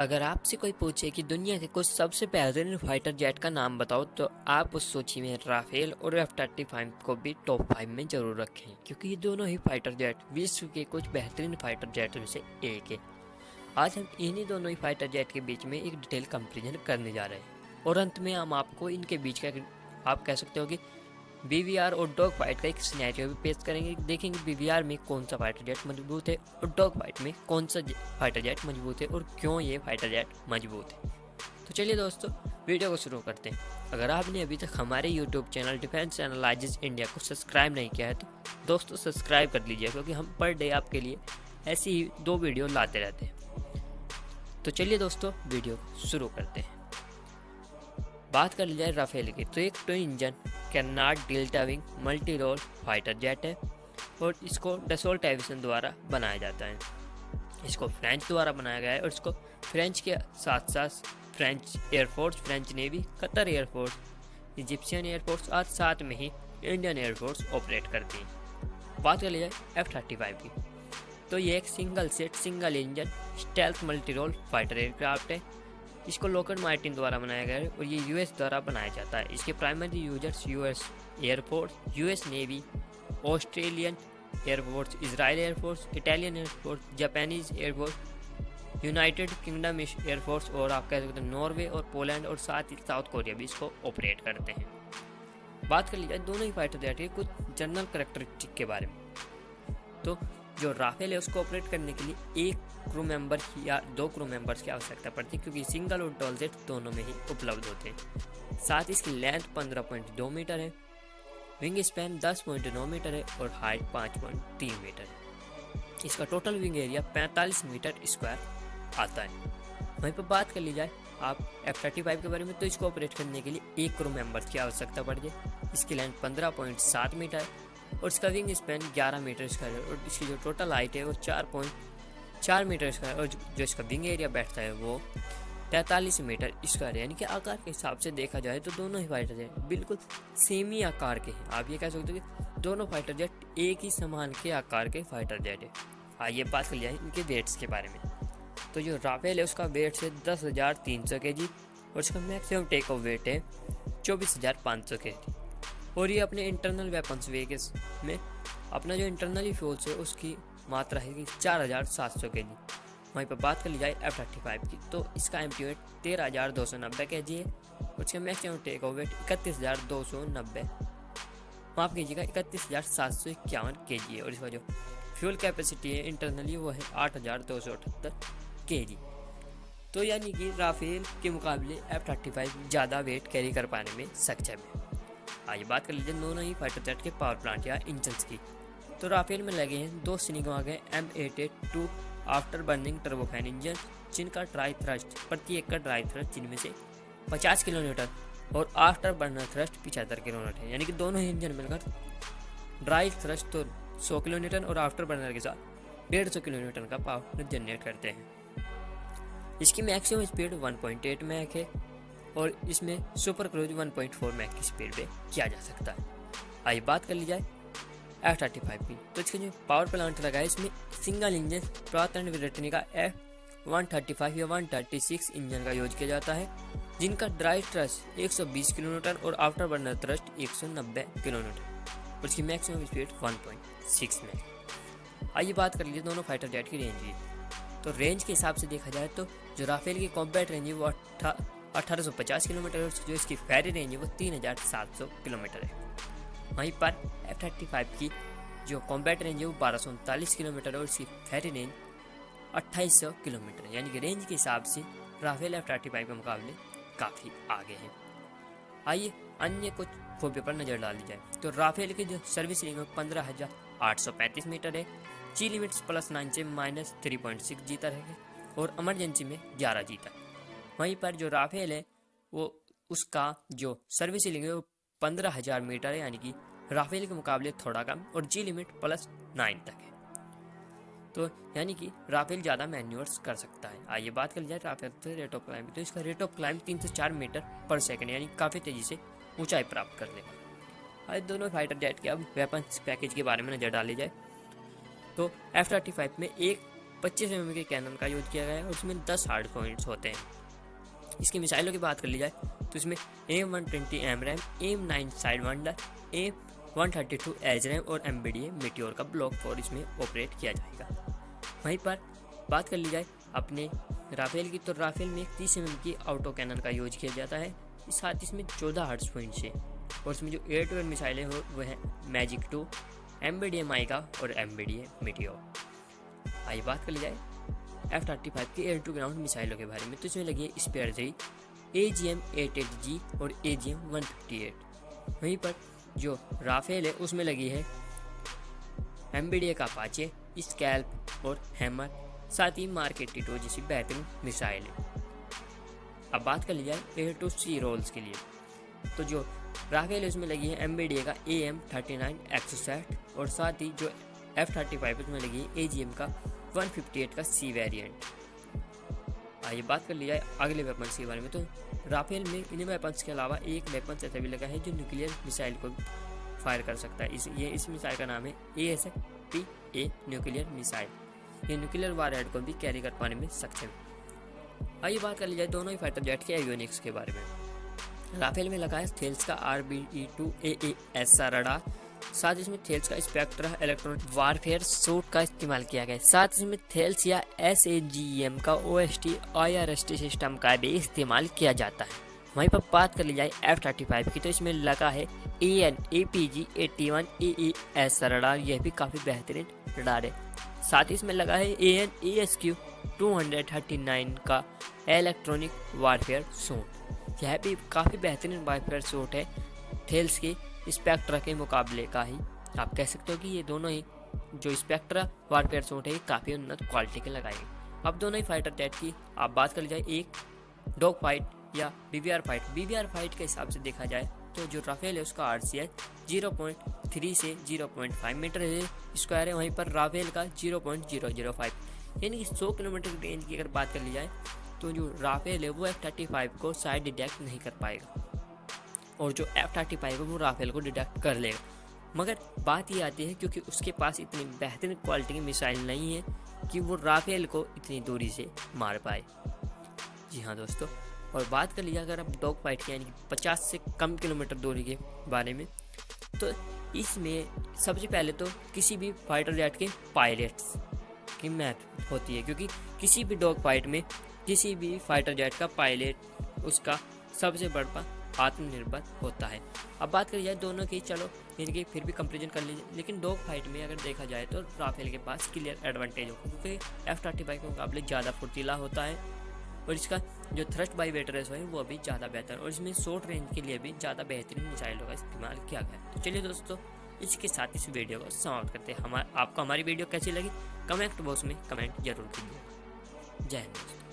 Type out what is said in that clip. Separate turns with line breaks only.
अगर आपसे कोई पूछे कि दुनिया के कुछ सबसे बेहतरीन फाइटर जेट का नाम बताओ तो आप उस सूची में राफेल और F-35 को भी टॉप 5 में जरूर रखें, क्योंकि ये दोनों ही फाइटर जेट विश्व के कुछ बेहतरीन फाइटर जेट में से एक है। आज हम इन्हीं दोनों ही फाइटर जेट के बीच में एक डिटेल कंपेरिजन करने जा रहे हैं और अंत में हम आपको इनके बीच का आप कह सकते हो कि BVR और डॉग फाइट का एक सिनेरियो भी पेश करेंगे। देखेंगे BVR में कौन सा फाइटर जेट मजबूत है और डॉग फाइट में कौन सा फाइटर जेट मजबूत है और क्यों ये फाइटर जेट मजबूत है। तो चलिए दोस्तों, वीडियो को शुरू करते हैं। अगर आपने अभी तक हमारे YouTube channel defence analysis India को सब्सक्राइब नहीं किया है तो दोस्तों सब्सक्राइब कर लीजिए, क्योंकि हम पर डे आपके लिए ऐसी ही 2 वीडियो लाते रहते हैं। तो चलिए दोस्तों, वीडियो शुरू करते हैं। बात कर ली जाए राफेल की, तो एक twin engine canard delta wing multi role fighter jet है और इसको डसोल्ट एविएशन द्वारा बनाया जाता है। इसको फ्रेंच द्वारा बनाया गया है और इसको फ्रेंच के साथ साथ French air force, French navy, Qatar air force, Egyptian air force और साथ में ही इंडियन एयरफोर्स ऑपरेट करती है। बात कर ली जाए F-35 की, तो ये एक single seat single engine stealth multi role fighter aircraft है। इसको लॉकहीड मार्टिन द्वारा बनाया गया है और ये US द्वारा बनाया जाता है। इसके primary users US air force, US navy, Australian air force, Israel air force, Italian air force, Japanese air force, United kingdom air force और आप कह सकते हैं नॉर्वे और पोलैंड और साथ ही साउथ कोरिया भी इसको ऑपरेट करते हैं। बात कर ली जाए दोनों ही फाइटर जेट के कुछ जनरल कैरेक्टरिस्टिक के बारे में, तो जो राफेल है उसको ऑपरेट करने के लिए एक क्रू मेंबर या 2 क्रू मेंबर्स की आवश्यकता पड़ती है, क्योंकि सिंगल और डबल जेट दोनों में ही उपलब्ध होते हैं। साथ ही इसकी लेंथ 15.2 मीटर है, विंग स्पैन 10.9 मीटर है और हाइट 5.3 मीटर है। इसका total wing area 45 metre square आता है। वहीं पर बात कर ली जाए आप F-35 के बारे में, तो इसको ऑपरेट करने के लिए एक क्रू मेंबर्स की आवश्यकता पड़ती है। इसकी लेंथ 15.7 मीटर है और इसका विंग स्पैन 11 मीटर स्क्वायर है और इसकी जो टोटल हाइट है वो 4.4 मीटर स्क्वायर और जो इसका विंग एरिया बैठता है वो 43 मीटर स्क्वायर है। यानी कि आकार के हिसाब से देखा जाए तो दोनों ही फाइटर जेट बिल्कुल सेम ही आकार के हैं। आप ये कह सकते हो कि दोनों फाइटर जेट एक ही समान के आकार के फाइटर जेट है। आइए बात कर लिया इनके वेट्स के बारे में, तो जो राफेल है उसका वेट है 10,300 kg और इसका मैक्सिमम टेक ऑफ वेट है 24,500 kg और ये अपने इंटरनल वेपन्स वेगस में अपना जो इंटरनली फ्यूल्स है उसकी मात्रा है कि 4,700 kg। वहीं पर बात कर ली जाए F-35 की, तो इसका एम्प्टी वेट 13,290 kg है और इसका मैक्सिमम टेक ऑफ वेट 31,290 माफ कीजिएगा 31,751 kg है और इसका जो फ्यूल कैपेसिटी है इंटरनली वो है 8,278 kg। तो यानी कि राफेल के मुकाबले F-35 ज़्यादा वेट कैरी कर पाने में सक्षम है। आइए बात कर लीजिए दोनों ही फाइटर जेट के पावर प्लांट या इंजन्स की, तो राफेल में लगे हैं 2 सिनेमा के M8A2 after burning turbofan engine, जिनका ड्राई थ्रस्ट प्रति एकड़ ड्राई थ्रस्ट जिनमें से 50 किलोमीटर और आफ्टर बर्नर थ्रस्ट 75 किलोमीटर है। यानी कि दोनों ही इंजन मिलकर ड्राई थ्रस्ट तो 100 किलोमीटर और आफ्टर बर्नर के साथ 150 किलोमीटर का पावर जनरेट करते हैं। इसकी मैक्सिमम स्पीड 1.8 मैक है और इसमें सुपर क्रूज 1.4 मैक की स्पीड पे किया जा सकता है। आइए बात कर ली जाए F-35 की, तो इसके जो पावर प्लांट लगा है इसमें सिंगल इंजन प्रात एंड विरटनी का F-135 या 136 इंजन का यूज किया जाता है, जिनका ड्राई थ्रस्ट 120 किलोमीटर और आफ्टर बर्नर थ्रस्ट 190 किलोमीटर और इसकी मैक्सिमम स्पीड 1.6 मैक। आइए बात कर लीजिए दोनों फाइटर जेट की रेंज की, तो रेंज के हिसाब से देखा जाए तो जो राफेल की कॉम्बैट रेंज है वो 1850 किलोमीटर और जो इसकी फेरी रेंज है वो 3,700 किलोमीटर है। वहीं पर F-35 की जो कॉम्बैट रेंज है वो 1239 किलोमीटर और इसकी फेरी रेंज 2800 किलोमीटर है। यानी कि रेंज के हिसाब से राफेल F-35 के मुकाबले काफ़ी आगे हैं। आइए अन्य कुछ खूबियों पर नज़र डाली जाए, तो राफेल की जो सर्विस रेंज है 15,835 मीटर है, जी लिमिट्स +9 से -3.6 जीता है और इमरजेंसी में 11 जीता है। वहीं पर जो राफेल है वो उसका जो सर्विस सीलिंग है वो 15,000 मीटर है, यानी कि राफेल के मुकाबले थोड़ा कम और जी लिमिट +9 तक है। तो यानी कि राफेल ज़्यादा मैन्यूअर्स कर सकता है। आइए बात कर लिया जाए राफेल के रेट ऑफ क्लाइंब, तो इसका रेट ऑफ क्लाइंब 3 से 4 मीटर पर सेकंड, यानी काफ़ी तेज़ी से ऊंचाई प्राप्त कर लेगा। आज दोनों फाइटर जेट के अब वेपन्स पैकेज के बारे में नज़र डाली जाए, तो F-35 में एक 25 mm के कैनन का यूज किया गया है और उसमें 10 हार्ड पॉइंट्स होते हैं। इसकी मिसाइलों की बात कर ली जाए तो इसमें AIM-120 AMRAAM, AIM-9 Sidewinder, AIM-132 एजरैम और MBDA मीटियोर का ब्लॉक 4 इसमें ऑपरेट किया जाएगा। वहीं पर बात कर ली जाए अपने राफेल की, तो राफेल में 30 mm की ऑटो कैनन का यूज किया जाता है, साथ इसमें 14 हार्ड पॉइंट्स है और इसमें जो एयर टू एयर मिसाइलें हो वो है मैजिक 2, MBDA माइका और MBDA मीटियोर। आइए बात कर ली जाए F-35 की एयर टू ग्राउंड मिसाइलों के बारे में, तो इसमें लगी है स्पेयर 3, AGM-88G और AGM-158। वहीं पर जो राफेल है उसमें लगी है MBDA का अपाचे, स्कैल्प और हैमर, साथ ही मार्क 82 जैसी बेहतरीन मिसाइल है। अब बात कर ली जाए एयर टू सी रोल्स के लिए, तो जो राफेल है उसमें लगी है MBDA का AIM-39 एक्सोसैट और साथ ही जो F-35 उसमें लगी है AGM का 158 का सी वेरिएंट। आइए बात कर ली जाए अगले वेपन्स के बारे में, तो राफेल में इन वेपन्स के अलावा एक वेपन्स ऐसा भी लगा है जो न्यूक्लियर मिसाइल को फायर कर सकता है। इस मिसाइल का नाम है ASAT-A न्यूक्लियर मिसाइल। ये न्यूक्लियर वारहेड को भी कैरी कर पाने में सक्षम है। आइए बात कर ली जाए दोनों ही फाइटर जेट के एवियोनिक्स के बारे में। राफेल में लगा है थेल्स का RBE-2 AESA रडार, साथ इसमें थेल्स का स्पेक्ट्रा इलेक्ट्रॉनिक वारफेयर सूट का इस्तेमाल किया गया है, साथ इसमें थेल्स या SAGM का OST IRST सिस्टम का भी इस्तेमाल किया जाता है। वहीं पर बात कर ली जाए F-35 की, तो इसमें लगा है AN/APG-81 AES रडार, यह भी काफ़ी बेहतरीन रडार है। साथ ही इसमें लगा है AN/ASQ-239 का इलेक्ट्रॉनिक वारफेयर सूट, यह भी काफ़ी बेहतरीन वारफेयर सूट है। थेल्स के स्पेक्ट्रा के मुकाबले का ही आप कह सकते हो कि ये दोनों ही जो स्पेक्ट्रा वारफेयर सूट है काफ़ी उन्नत क्वालिटी के लगाए गए। अब दोनों ही फाइटर जेट की आप बात कर ली जाए, एक डॉग फाइट या BVR फाइट के हिसाब से देखा जाए तो जो राफेल है उसका RCI 0.3 से 0.5 मीटर स्क्वायर है, वहीं पर राफेल का 0.005 यानी कि 100 किलोमीटर की रेंज की अगर बात कर ली जाए तो जो राफेल है वो F-35 को साइड डिटेक्ट नहीं कर पाएगा और जो F-35 है वो राफेल को डिटेक्ट कर लेगा। मगर बात ये आती है क्योंकि उसके पास इतनी बेहतरीन क्वालिटी की मिसाइल नहीं है कि वो राफेल को इतनी दूरी से मार पाए। जी हाँ दोस्तों, और बात कर लीजिए अगर आप डॉग फाइट की यानी कि 50 से कम किलोमीटर दूरी के बारे में, तो इसमें सबसे पहले तो किसी भी फाइटर जेट के पायलट्स की महत्व होती है, क्योंकि किसी भी डॉग फाइट में किसी भी फाइटर जेट का पायलट उसका सबसे बड़ा आत्मनिर्भर होता है। अब बात करी जाए दोनों की, चलो इनकी फिर भी कंपेरिजन कर लीजिए, लेकिन डॉग फाइट में अगर देखा जाए तो राफेल के पास क्लियर एडवांटेज होगा क्योंकि F-35 के मुकाबले ज़्यादा फुर्तीला होता है और इसका जो थ्रस्ट बाई वेट रेशो है वो भी ज़्यादा बेहतर और इसमें शॉर्ट रेंज के लिए भी ज़्यादा बेहतरीन मिसाइलों का इस्तेमाल किया गया है। तो चलिए दोस्तों, इसके साथ इस वीडियो को समाप्त करते हैं। आपको हमारी वीडियो कैसी लगी कमेंट बॉक्स में कमेंट जरूर कीजिए। जय हिंद दोस्तों।